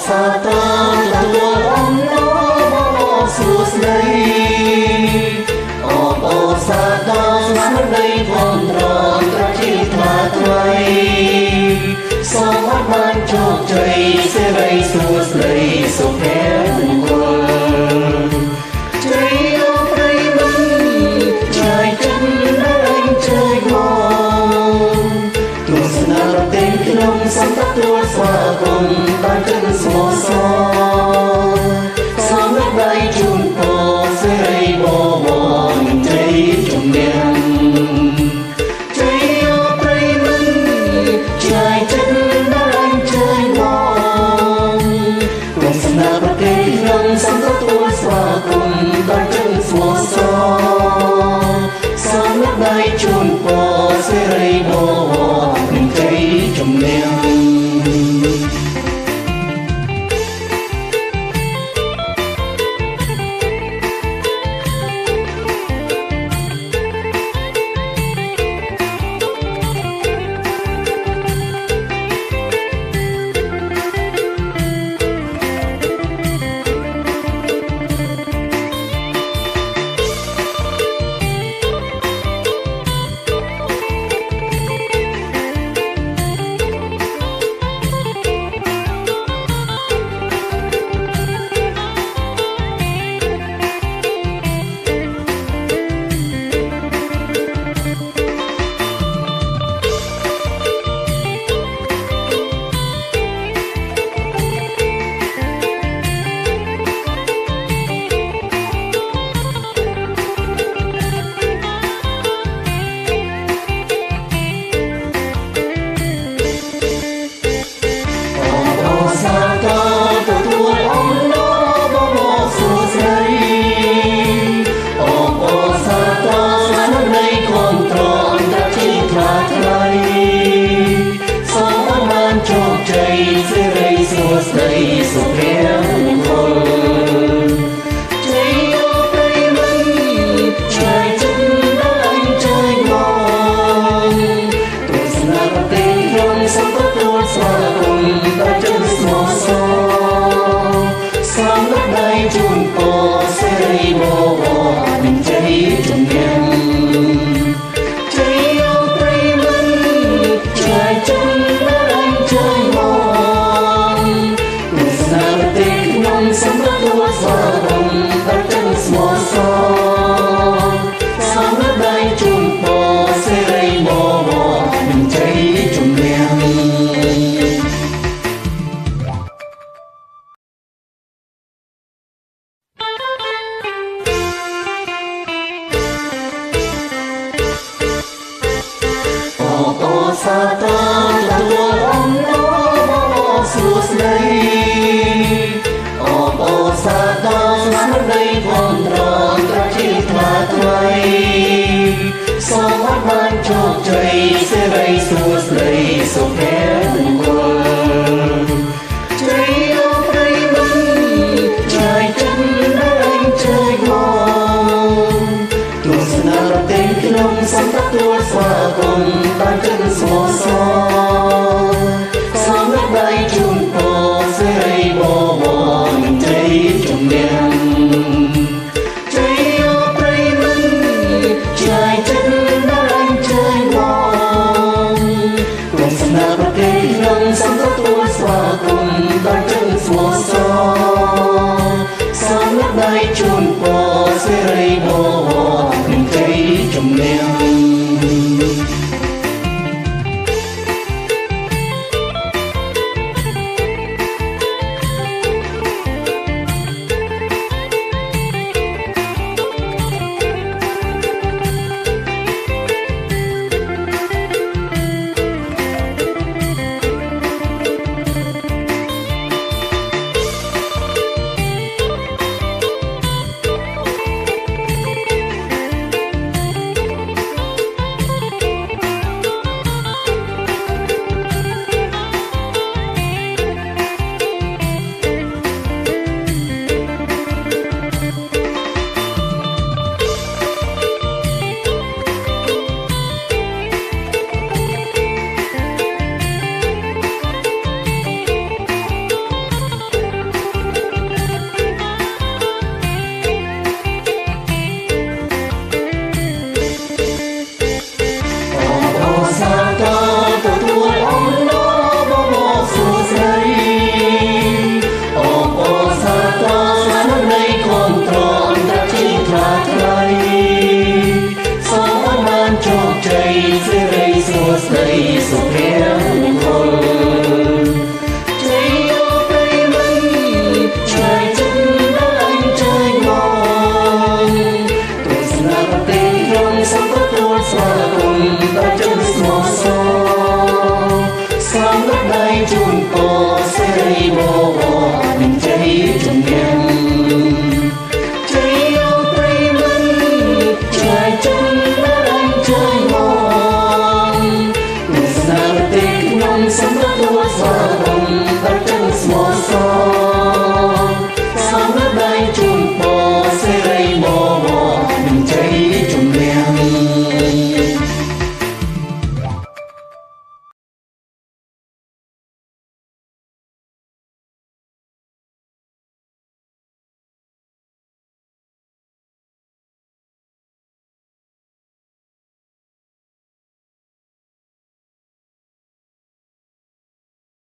សាទរទទួលអំណរបងសួស្ដីអបអរសាទរស្មារតីផងត្រង់ត្រជាថ្លាថ្លៃសូមឲ្យបានជោគជ័យសិរីសួស្ដីសុភមង្គលជ័យអូប្រិយមិត្តឆ្ងាយចិនដែលអញជើញមកទស្សនាប្រទេសក្នុងសំទទួលស្វាគមន៍បានចិនស្មោះសរសូមដៃជូនពរសិរីបបរជ័យជំនះជ័យអូប្រិយមិត្តឆ្ងាយចិនដែលអញជើញមកទស្សនាប្រទេសក្នុងសំទទួលស្វាគមន៍បានចិនស្មោះសរសូមដៃជូនពរសិរីបបរជ័យជំនះស្ដីសុភមង្គលជ័យអូប្រិយមិត្តឆ្ងាយចិនដែលអញជើញមកទស្សនាប្រទេសក្នុងសំទទួលស្វាគមន៍បានចិនស្មោះសរសូមដៃជូនពរសិរីបបរជ័យជំនះជ័យអូប្រិយមិត្តឆ្ងាយចិនដែលអញជើញមកសំទទួលស្វាគមន៍បានចិនស្មោះសរសូមដៃជូនពរសិរីបបរជ័យជំនះអបអរសាទរទទួលអំណរបងសួស្ដីអបអរសាទរស្មារតីផងត្រង់ត្រជាថ្លាថ្លៃសូមឲ្យបានជោគជ័យសិរីសួស្ដីសុភមង្គលជ័យអូប្រិយមិត្តឆ្ងាយចិនដែលអញជើញមកទស្សនាប្រទេសក្នុងសំទទួលស្វាគមន៍បានចិនស្មោះសរ